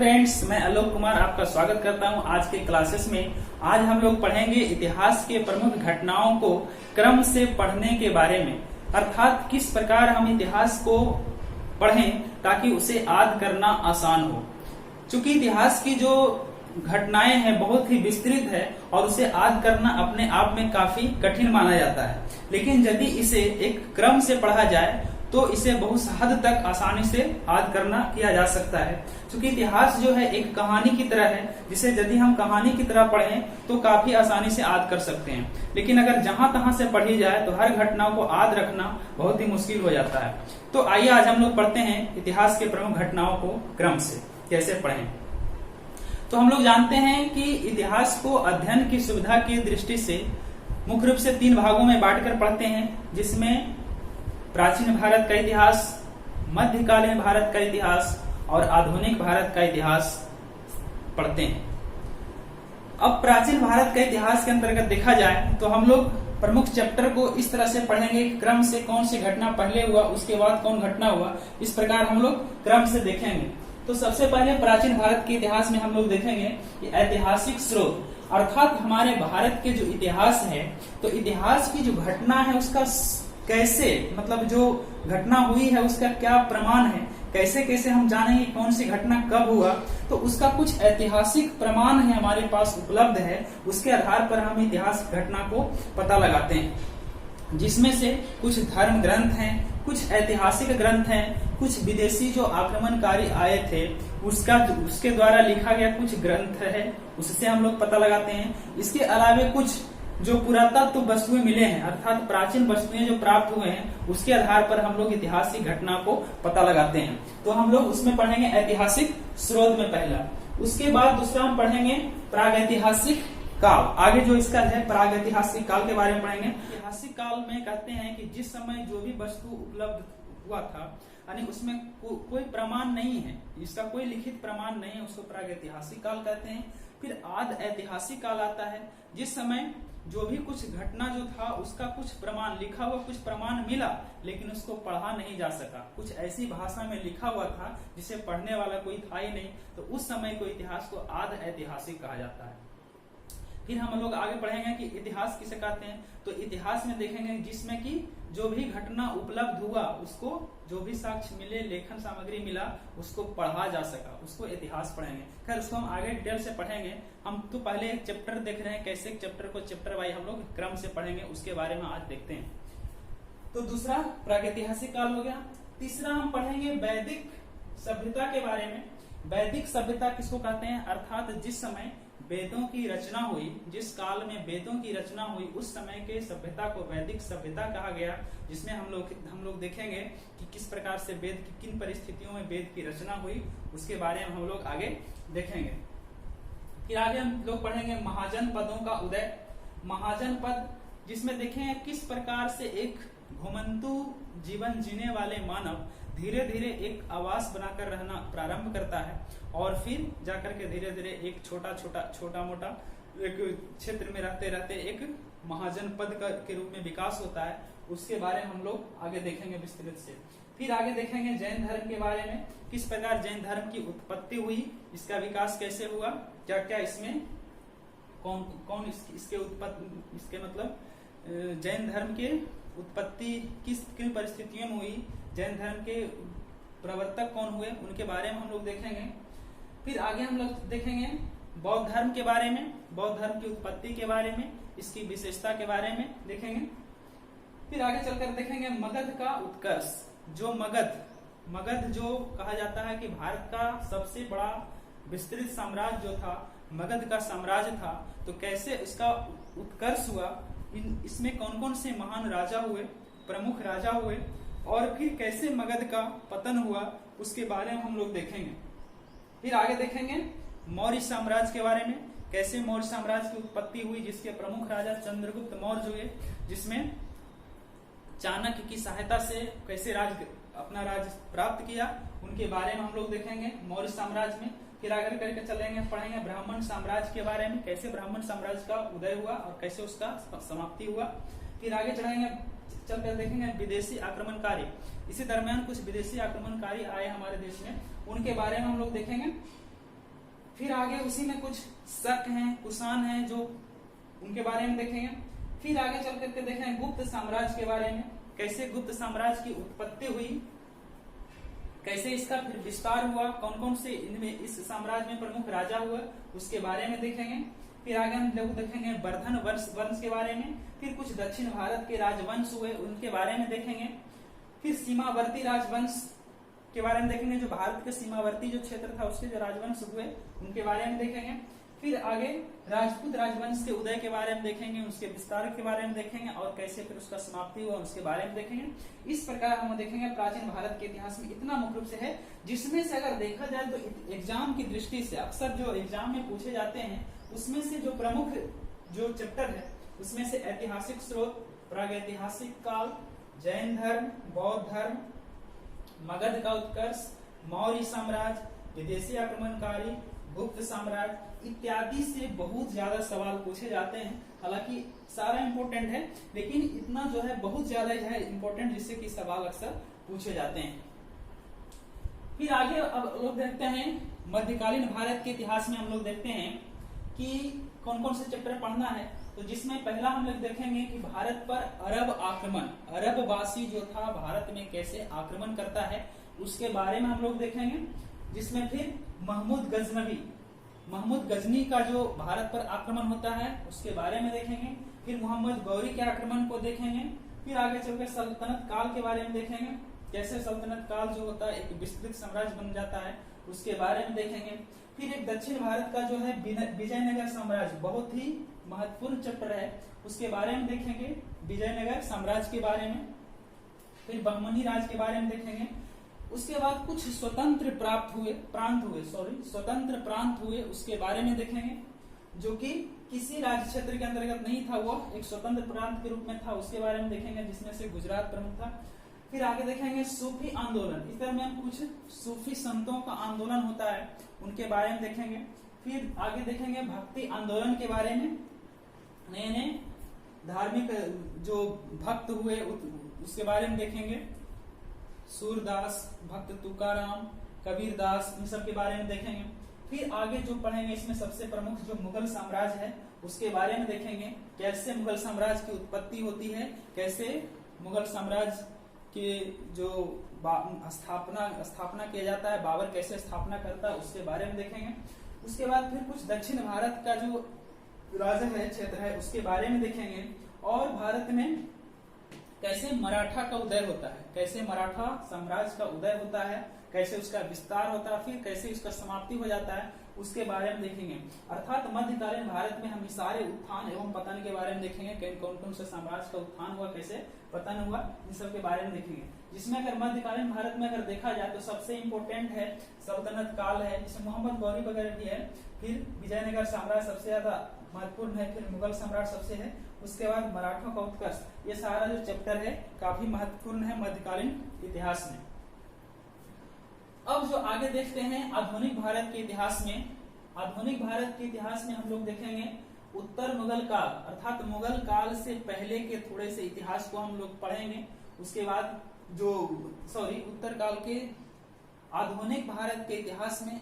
Friends, मैं आलोक कुमार आपका स्वागत करता हूं आज के क्लासेस में। आज हम लोग पढ़ेंगे इतिहास के प्रमुख घटनाओं को क्रम से पढ़ने के बारे में, अर्थात किस प्रकार हम इतिहास को पढ़ें ताकि उसे याद करना आसान हो। चूंकि इतिहास की जो घटनाएं हैं बहुत ही विस्तृत है और उसे याद करना अपने आप में काफी कठिन माना जाता है, लेकिन यदि इसे एक क्रम से पढ़ा जाए तो इसे बहुत हद तक आसानी से याद करना किया जा सकता है। क्योंकि इतिहास जो है एक कहानी की तरह है, जिसे यदि हम कहानी की तरह पढ़ें तो काफी आसानी से याद कर सकते हैं, लेकिन अगर जहां तहां से पढ़ी जाए तो हर घटना को याद रखना बहुत ही मुश्किल हो जाता है। तो आइए आज हम लोग पढ़ते हैं इतिहास के प्रमुख घटनाओं को क्रम से कैसे पढ़ें। तो हम लोग जानते हैं कि इतिहास को अध्ययन की सुविधा की दृष्टि से मुख्य रूप से 3 भागों में बांटकर पढ़ते हैं, जिसमें प्राचीन भारत का इतिहास, मध्यकालीन भारत का इतिहास और आधुनिक भारत का इतिहास पढ़ते हैं। अब प्राचीन भारत का इतिहास के अंतर्गत देखा जाए तो हम लोग प्रमुख चैप्टर को इस तरह से पढ़ेंगे, क्रम से कौन सी घटना पहले हुआ उसके बाद कौन घटना हुआ, इस प्रकार हम लोग क्रम से देखेंगे। तो सबसे पहले प्राचीन भारत के इतिहास में हम लोग देखेंगे कि ऐतिहासिक स्रोत, अर्थात हमारे भारत के जो इतिहास है, तो इतिहास की जो घटना है उसका कैसे, मतलब जो घटना हुई है उसका क्या प्रमाण है, कैसे कैसे हम जानेंगे कौन सी घटना कब हुआ, तो उसका कुछ ऐतिहासिक प्रमाण है हमारे पास उपलब्ध है। उसके आधार पर हम इतिहास घटना को पता लगाते हैं, जिसमें से कुछ धर्म ग्रंथ हैं, कुछ ऐतिहासिक ग्रंथ हैं, कुछ विदेशी जो आक्रमणकारी आए थे उसके द्वारा लिखा गया कुछ ग्रंथ है, उससे हम लोग पता लगाते हैं। इसके अलावा कुछ जो पुरातत्व वस्तुएं मिले हैं, अर्थात प्राचीन वस्तुएं जो प्राप्त हुए हैं, उसके आधार पर हम लोग ऐतिहासिक घटना को पता लगाते हैं। तो हम लोग उसमें पढ़ेंगे ऐतिहासिक स्रोत में पहला। उसके बाद दूसरा हम पढ़ेंगे प्रागैतिहासिक काल। आगे जो इसका है प्रागैतिहासिक काल के बारे में पढ़ेंगे। ऐतिहासिक काल में कहते हैं कि जिस समय जो भी वस्तु उपलब्ध हुआ था, यानी उसमें कोई प्रमाण नहीं है, इसका कोई लिखित प्रमाण नहीं है, उसको प्रागैतिहासिक काल कहते हैं। फिर आद ऐतिहासिक काल आता है, जिस समय जो भी कुछ घटना जो था उसका कुछ प्रमाण लिखा हुआ, कुछ प्रमाण मिला लेकिन उसको पढ़ा नहीं जा सका, कुछ ऐसी भाषा में लिखा हुआ था जिसे पढ़ने वाला कोई था ही नहीं, तो उस समय को इतिहास को आद ऐतिहासिक कहा जाता है। फिर हम लोग आगे पढ़ेंगे कि इतिहास किसे कहते हैं। तो इतिहास में देखेंगे जिसमें कि जो भी घटना उपलब्ध हुआ उसको जो भी साक्ष्य मिले, लेखन सामग्री मिला, उसको पढ़ा जा सका, उसको इतिहास पढ़ेंगे। खैर उसको हम आगे डिटेल से पढ़ेंगे। हम तो पहले एक चैप्टर देख रहे हैं, कैसे एक चैप्टर को चैप्टर वाइज हम लोग क्रम से पढ़ेंगे, उसके बारे में आज देखते हैं। तो दूसरा प्रागैतिहासिक काल हो गया। तीसरा हम पढ़ेंगे वैदिक सभ्यता के बारे में। वैदिक सभ्यता किसको कहते हैं, अर्थात जिस समय वेदों की रचना हुई, जिस काल में वेदों की रचना हुई उस समय के सभ्यता को वैदिक सभ्यता कहा गया, जिसमें हम लोग देखेंगे कि किस प्रकार से वेद की किन परिस्थितियों में वेद की रचना हुई, उसके बारे में हम लोग आगे देखेंगे। फिर आगे हम लोग पढ़ेंगे महाजन पदों का उदय। महाजन पद जिसमें देखेंगे किस प्रकार से एक घुमंतु जीवन जीने वाले मानव धीरे धीरे एक आवास बनाकर रहना प्रारंभ करता है और फिर जाकर के धीरे धीरे एक छोटा मोटा एक क्षेत्र में रहते रहते एक महाजन पद के रूप में विकास होता है। उसके बारे में हम लोग आगे देखेंगे विस्तृत से। फिर आगे देखेंगे जैन धर्म के बारे में, किस प्रकार जैन धर्म की उत्पत्ति हुई, इसका विकास कैसे हुआ, क्या क्या इसमें कौन इसके मतलब जैन धर्म के उत्पत्ति किन परिस्थितियों में हुई, जैन धर्म के प्रवर्तक कौन हुए, उनके बारे में हम लोग देखेंगे। फिर आगे हम लोग देखेंगे बौद्ध धर्म के बारे में, बौद्ध धर्म की उत्पत्ति के बारे में, इसकी विशेषता के बारे में देखेंगे। फिर आगे चलकर देखेंगे मगध का उत्कर्ष। जो मगध जो कहा जाता है कि भारत का सबसे बड़ा विस्तृत साम्राज्य जो था मगध का साम्राज्य था, तो कैसे इसका उत्कर्ष हुआ, इसमें कौन कौन से महान राजा हुए, प्रमुख राजा हुए, और फिर कैसे मगध का पतन हुआ, उसके बारे में हम लोग देखेंगे। फिर आगे देखेंगे मौर्य साम्राज्य के बारे में, कैसे मौर्य साम्राज्य की उत्पत्ति हुई, जिसके प्रमुख राजा चंद्रगुप्त मौर्य हुए, जिसमें चाणक्य की सहायता से कैसे अपना राज्य प्राप्त किया, उनके बारे में हम लोग देखेंगे मौर्य साम्राज्य में। फिर आगे करके चलेंगे पढ़ेंगे ब्राह्मण साम्राज्य के बारे में, कैसे ब्राह्मण साम्राज्य का उदय हुआ और कैसे उसका समाप्ति हुआ। फिर आगे चलकर देखेंगे विदेशी आक्रमणकारी। इसी दरमियान कुछ विदेशी आक्रमणकारी आए हमारे देश में, उनके बारे में हम लोग देखेंगे। फिर आगे उसी में कुछ शक हैं, कुषाण हैं, जो उनके बारे में देखेंगे। फिर आगे चल करके देखेंगे गुप्त साम्राज्य के बारे में, कैसे गुप्त साम्राज्य की उत्पत्ति हुई, कैसे इसका फिर विस्तार हुआ, कौन कौन से इनमें इस साम्राज्य में प्रमुख राजा हुआ, उसके बारे में देखेंगे। फिर आगे हम लोग देखेंगे वर्धन वंश के बारे में। फिर कुछ दक्षिण भारत के राजवंश हुए, उनके बारे में देखेंगे। फिर सीमावर्ती राजवंश के बारे में देखेंगे, जो भारत के सीमावर्ती जो क्षेत्र था उसके जो राजवंश हुए उनके बारे में देखेंगे। फिर आगे राजपूत राजवंश के उदय के बारे में देखेंगे, उसके विस्तार के बारे में देखेंगे और कैसे फिर उसका समाप्ति हुआ उसके बारे में देखेंगे। इस प्रकार हम देखेंगे प्राचीन भारत के इतिहास में इतना मुख्य रूप से है, जिसमें से अगर देखा जाए तो एग्जाम की दृष्टि से अक्सर जो एग्जाम में पूछे जाते हैं उसमें से जो प्रमुख जो चैप्टर है उसमें से ऐतिहासिक स्रोत, प्रागैतिहासिक काल, जैन धर्म, बौद्ध धर्म, मगध का उत्कर्ष, मौर्य साम्राज्य, विदेशी आक्रमणकारी, गुप्त साम्राज्य इत्यादि से बहुत ज्यादा सवाल पूछे जाते हैं। हालांकि सारा इंपॉर्टेंट है, लेकिन इतना जो है बहुत ज्यादा है इंपॉर्टेंट, जिससे कि सवाल अक्सर पूछे जाते हैं। फिर आगे अब लोग देखते हैं मध्यकालीन भारत के इतिहास में हम लोग देखते हैं कि कौन कौन से चैप्टर पढ़ना है। तो जिसमें पहला हम लोग देखेंगे कि भारत पर अरब आक्रमण, अरबवासी जो था भारत में कैसे आक्रमण करता है उसके बारे में हम लोग देखेंगे। जिसमें फिर महमूद गजनी का जो भारत पर आक्रमण होता है उसके बारे में देखेंगे। फिर मोहम्मद गौरी के आक्रमण को देखेंगे। फिर आगे चलकर सल्तनत काल के बारे में देखेंगे, कैसे सल्तनत काल जो होता है एक विस्तृत साम्राज्य बन जाता है उसके बारे में देखेंगे। फिर एक दक्षिण भारत का जो है विजयनगर साम्राज्य, बहुत ही महत्वपूर्ण चैप्टर है, उसके बारे में देखेंगे, विजयनगर साम्राज्य के बारे में। फिर बहमनी राज के बारे में देखेंगे। उसके बाद कुछ स्वतंत्र प्रांत हुए उसके बारे में देखेंगे, जो कि किसी राज्य क्षेत्र के अंतर्गत नहीं था, वो एक स्वतंत्र प्रांत के रूप में था, उसके बारे में देखेंगे, जिसमें से गुजरात प्रमुख था। फिर आगे देखेंगे सूफी आंदोलन, इस तरह में कुछ सूफी संतों का आंदोलन होता है उनके बारे में देखेंगे। फिर आगे देखेंगे भक्ति आंदोलन के बारे में, नए नए धार्मिक जो भक्त हुए उसके बारे में देखेंगे, सूरदास, भक्त तुकाराम, कबीरदास, इन सब के बारे में देखेंगे। फिर आगे जो पढ़ेंगे इसमें सबसे प्रमुख जो मुगल साम्राज्य है उसके बारे में देखेंगे, कैसे मुगल साम्राज्य की उत्पत्ति होती है, कैसे मुगल साम्राज्य के जो स्थापना किया जाता है, बाबर कैसे स्थापना करता है उसके बारे में देखेंगे। उसके बाद फिर कुछ दक्षिण भारत का जो राज्य है, क्षेत्र है, उसके बारे में देखेंगे। और भारत में कैसे मराठा का उदय होता है, कैसे मराठा साम्राज्य का उदय होता है, कैसे उसका विस्तार होता है, फिर कैसे उसका समाप्ति हो जाता है उसके बारे में देखेंगे। अर्थात मध्यकालीन भारत में हम सारे उत्थान एवं पतन के बारे में देखेंगे, कौन कौन से साम्राज्य का उत्थान हुआ, कैसे पतन हुआ, इन सब के बारे में देखेंगे। जिसमें अगर मध्यकालीन भारत में अगर देखा जाए तो सबसे इम्पोर्टेंट है सल्तनत काल है, जिसमें मोहम्मद गौरी वगैरह भी है। फिर विजयनगर साम्राज्य सबसे ज्यादा महत्वपूर्ण है, फिर मुगल साम्राज्य सबसे है, उसके बाद मराठों का उत्कर्ष। ये सारा जो चैप्टर है काफी महत्वपूर्ण है मध्यकालीन इतिहास में। अब जो आगे देखते हैं आधुनिक भारत के इतिहास में, आधुनिक भारत के इतिहास में हम लोग देखेंगे उत्तर मुगल काल, अर्थात मुगल काल से पहले के थोड़े से इतिहास को हम लोग पढ़ेंगे। उसके बाद उत्तर काल के आधुनिक भारत के इतिहास में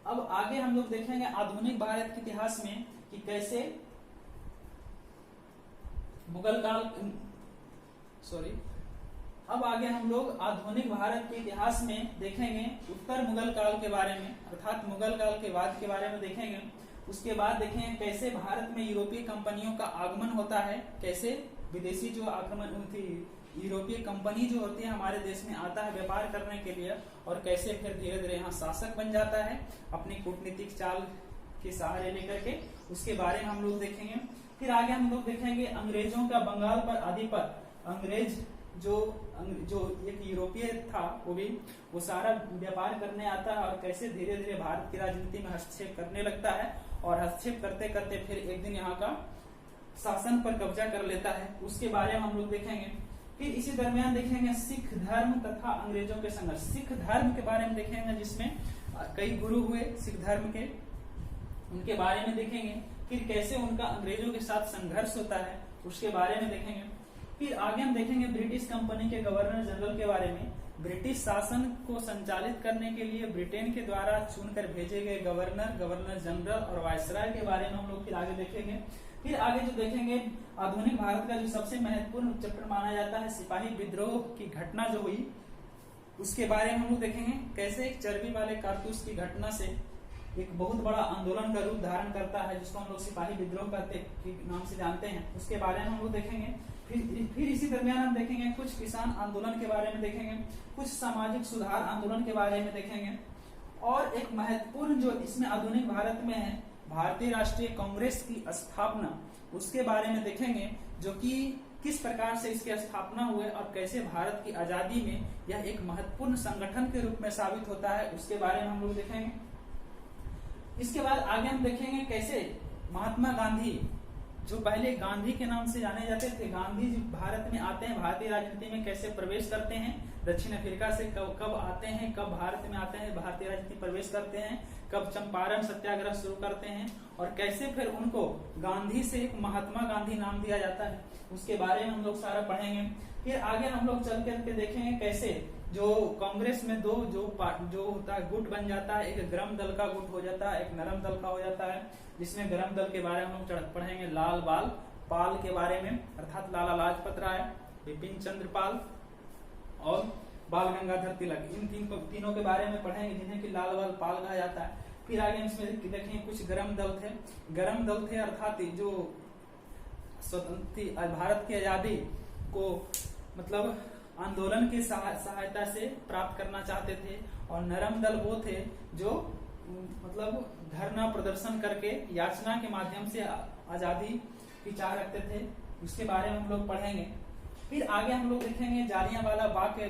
अब आगे हम लोग देखेंगे आधुनिक भारत के इतिहास में कि कैसे मुगल काल अब आगे हम लोग आधुनिक भारत के इतिहास में देखेंगे उत्तर मुगल काल के बारे में, अर्थात मुगल काल के बाद के बारे में देखेंगे। उसके बाद देखेंगे कैसे भारत में यूरोपीय कंपनियों का आगमन होता है, कैसे विदेशी जो आक्रमण थी यूरोपीय कंपनी जो होती है हमारे देश में आता है व्यापार करने के लिए, और कैसे फिर धीरे धीरे यहाँ शासक बन जाता है अपनी कूटनीतिक चाल के सहारे लेकर के, उसके बारे में हम लोग देखेंगे। फिर आगे हम लोग देखेंगे अंग्रेजों का बंगाल पर आधिपत्य, अंग्रेज जो एक यूरोपीय था वो सारा व्यापार करने आता है और कैसे धीरे धीरे भारत की राजनीति में हस्तक्षेप करने लगता है, और हस्तक्षेप करते करते फिर एक दिन यहाँ का शासन पर कब्जा कर लेता है, उसके बारे में हम लोग देखेंगे। फिर इसी दरमियान देखेंगे सिख धर्म तथा अंग्रेजों के संघर्ष, सिख धर्म के बारे में देखेंगे, जिसमें कई गुरु हुए सिख धर्म के, उनके बारे में देखेंगे। फिर कैसे उनका अंग्रेजों के साथ संघर्ष होता है उसके बारे में देखेंगे। फिर आगे हम देखेंगे ब्रिटिश कंपनी के गवर्नर जनरल के बारे में, ब्रिटिश शासन को संचालित करने के लिए ब्रिटेन के द्वारा चुनकर भेजे गए गवर्नर, गवर्नर जनरल और वायसराय के बारे में हम लोग फिर आगे देखेंगे। फिर आगे जो देखेंगे आधुनिक भारत का जो सबसे महत्वपूर्ण चैप्टर माना जाता है सिपाही विद्रोह की घटना जो हुई उसके बारे में हम लोग देखेंगे। कैसे एक चर्बी वाले कारतूस की घटना से एक बहुत बड़ा आंदोलन का रूप धारण करता है, जिसको हम लोग सिपाही विद्रोह करते के नाम से जानते हैं, उसके बारे में हम लोग देखेंगे। फिर इसी दरमियान हम देखेंगे कुछ किसान आंदोलन के बारे में देखेंगे, कुछ सामाजिक सुधार आंदोलन के बारे में देखेंगे, और एक महत्वपूर्ण जो इसमें आधुनिक भारत में है भारतीय राष्ट्रीय कांग्रेस की स्थापना, उसके बारे में देखेंगे, जो कि किस प्रकार से इसकी स्थापना हुए और कैसे भारत की आजादी में यह एक महत्वपूर्ण संगठन के रूप में साबित होता है, उसके बारे में हम लोग देखेंगे। इसके बाद आगे हम देखेंगे कैसे महात्मा गांधी, जो पहले गांधी के नाम से जाने जाते थे, गांधी जी भारत में आते हैं, भारतीय राजनीति में कैसे प्रवेश करते हैं, दक्षिण अफ्रीका से कब आते हैं, कब भारत में आते हैं, भारतीय राजनीति प्रवेश करते हैं, कब चंपारण सत्याग्रह शुरू करते हैं, और कैसे फिर उनको गांधी से एक महात्मा गांधी नाम दिया जाता है, उसके बारे में हम लोग सारा पढ़ेंगे। फिर आगे हम लोग चल करके देखेंगे कैसे जो कांग्रेस में दो जो होता है गुट बन जाता है, एक गर्म दल का गुट हो जाता है, एक नरम दल का हो जाता है, जिसमें गर्म दल के बारे में हम लोग पढ़ेंगे लाल बाल पाल के बारे में, अर्थात लाला लाजपत राय, बिपिन चंद्र पाल और बाल गंगाधर तिलक, इन तीनों के बारे में पढ़ेंगे, जिन्हें कि लाल बाल पाल कहा जाता है। फिर आगे इसमें देखेंगे कुछ गर्म दल थे अर्थात जो स्वतंत्र भारत की आजादी को मतलब आंदोलन की सहायता से प्राप्त करना चाहते थे, और नरम दल वो थे जो मतलब धरना प्रदर्शन करके याचना के माध्यम से आजादी की चाह रखते थे, उसके बारे में हम लोग पढ़ेंगे। फिर आगे हम लोग देखेंगे जालियांवाला बाग के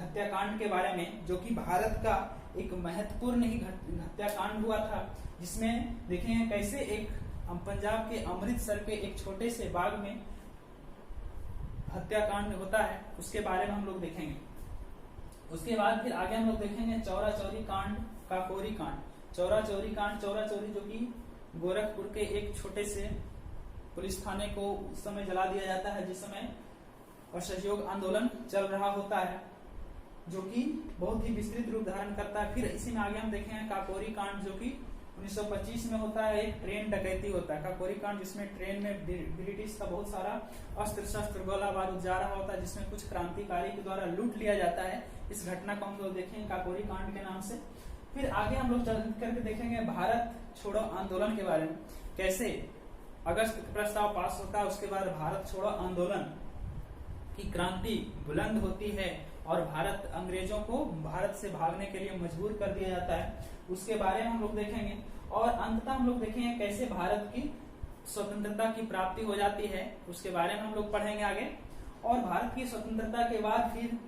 हत्याकांड के बारे में, जो कि भारत का एक महत्वपूर्ण ही हत्याकांड हुआ था, जिसमें देखेंगे कैसे एक पंजाब के अमृतसर के एक छोटे से बाग में हत्याकांड होता है, उसके बारे में हम लोग देखेंगे। उसके बाद फिर आगे हम लोग देखेंगे चौरा चौरी कांड, काकोरी कांड, चौरा चौरी जो कि गोरखपुर के एक छोटे से पुलिस थाने को उस समय जला दिया जाता है, जिस समय असहयोग आंदोलन चल रहा होता है, जो कि बहुत ही विस्तृत रूप धारण करता है। फिर इसी में आगे हम देखेंगे काकोरी कांड, जो कि 1925 में होता है, एक ट्रेन डकैती होता है, काकोरी कांड, जिसमें ट्रेन में ब्रिटिश का बहुत सारा अस्त्र शस्त्र गोला बारूद जा रहा होता है, जिसमें कुछ क्रांतिकारी के द्वारा लूट लिया जाता है। इस घटना को हम लोग देखेंगे काकोरी कांड के नाम से। फिर आगे हम लोग चल करके देखेंगे भारत छोड़ो आंदोलन के बारे में, कैसे अगस्त प्रस्ताव पास होता है, उसके बाद भारत छोड़ो आंदोलन की क्रांति बुलंद होती है और भारत अंग्रेजों को भारत से भागने के लिए मजबूर कर दिया जाता है, उसके बारे में हम लोग देखेंगे। और अंततः हम लोग देखेंगे कैसे भारत की स्वतंत्रता की प्राप्ति हो जाती है, उसके बारे में हम लोग पढ़ेंगे आगे। और भारत की स्वतंत्रता के बाद फिर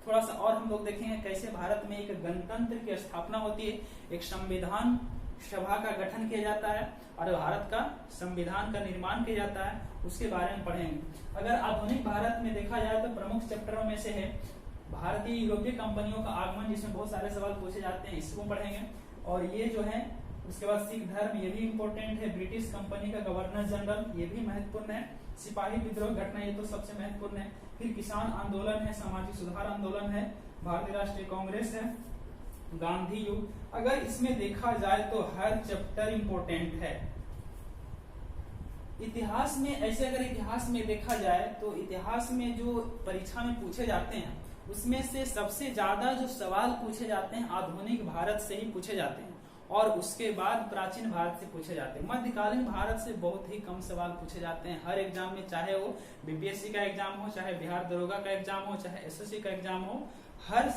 थोड़ा सा और हम लोग देखेंगे कैसे भारत में एक गणतंत्र की स्थापना होती है, एक संविधान सभा का गठन किया जाता है और भारत का संविधान का निर्माण किया जाता है, उसके बारे में पढ़ेंगे। अगर आधुनिक भारत में देखा जाए तो प्रमुख चैप्टरों में से है भारतीय यूरोपीय कंपनियों का आगमन, जिसमें बहुत सारे सवाल पूछे जाते हैं, इसको पढ़ेंगे। और ये जो है उसके बाद सिख धर्म, ये भी इम्पोर्टेंट है, ब्रिटिश कंपनी का गवर्नर जनरल, ये भी महत्वपूर्ण है, सिपाही विद्रोह घटना, ये तो सबसे महत्वपूर्ण है। फिर किसान आंदोलन है, सामाजिक सुधार आंदोलन है, भारतीय राष्ट्रीय कांग्रेस है, गांधी युग। अगर इसमें देखा जाए तो हर चैप्टर इम्पोर्टेंट है। इतिहास में ऐसे अगर इतिहास में देखा जाए तो इतिहास में जो परीक्षा में पूछे जाते हैं उसमें से सबसे ज्यादा जो सवाल पूछे जाते हैं आधुनिक भारत से ही पूछे जाते हैं, और उसके बाद प्राचीन भारत से पूछे जाते हैं। मध्यकालीन भारत से बहुत ही कम सवाल पूछे जाते हैं हर एग्जाम में, चाहे वो बीपीएससी का एग्जाम हो, चाहे बिहार दरोगा का एग्जाम हो, चाहे एसएससी का एग्जाम हो, हर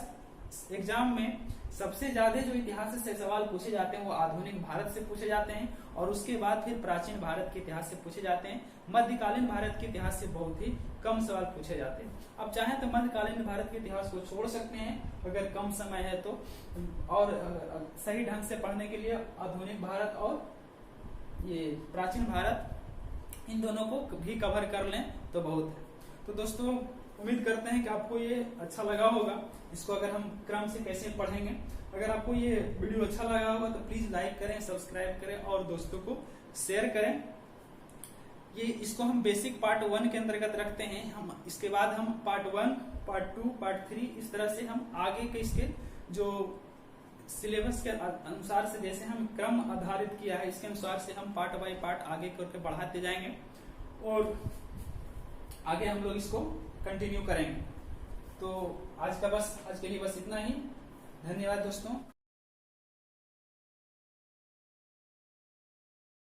एग्जाम में सबसे ज्यादा जो इतिहास से सवाल पूछे जाते हैं वो आधुनिक भारत से पूछे जाते हैं, और उसके बाद फिर प्राचीन भारत के इतिहास से पूछे जाते हैं। मध्यकालीन भारत के इतिहास से बहुत ही कम सवाल पूछे जाते हैं। अब चाहे तो मध्यकालीन भारत के इतिहास को छोड़ सकते हैं अगर कम समय है तो, और सही ढंग से पढ़ने के लिए आधुनिक भारत और ये प्राचीन भारत, इन दोनों को भी कवर कर लें तो बहुत है। तो दोस्तों उम्मीद करते हैं कि आपको ये अच्छा लगा होगा, इसको अगर हम क्रम से कैसे पढ़ेंगे। अगर आपको ये वीडियो अच्छा लगा होगा तो प्लीज लाइक करें, सब्सक्राइब करें और दोस्तों को शेयर करें। ये इसको हम बेसिक पार्ट 1 के अंतर्गत रखते हैं। हम इसके बाद हम पार्ट 1, पार्ट 2, पार्ट 3 इस तरह से हम आगे के इसके जो सिलेबस के अनुसार से जैसे हम क्रम आधारित किया है इसके अनुसार से हम पार्ट बाय पार्ट आगे करके बढ़ाते जाएंगे और आगे हम लोग इसको कंटिन्यू करेंगे। तो आज के लिए बस इतना ही। धन्यवाद दोस्तों।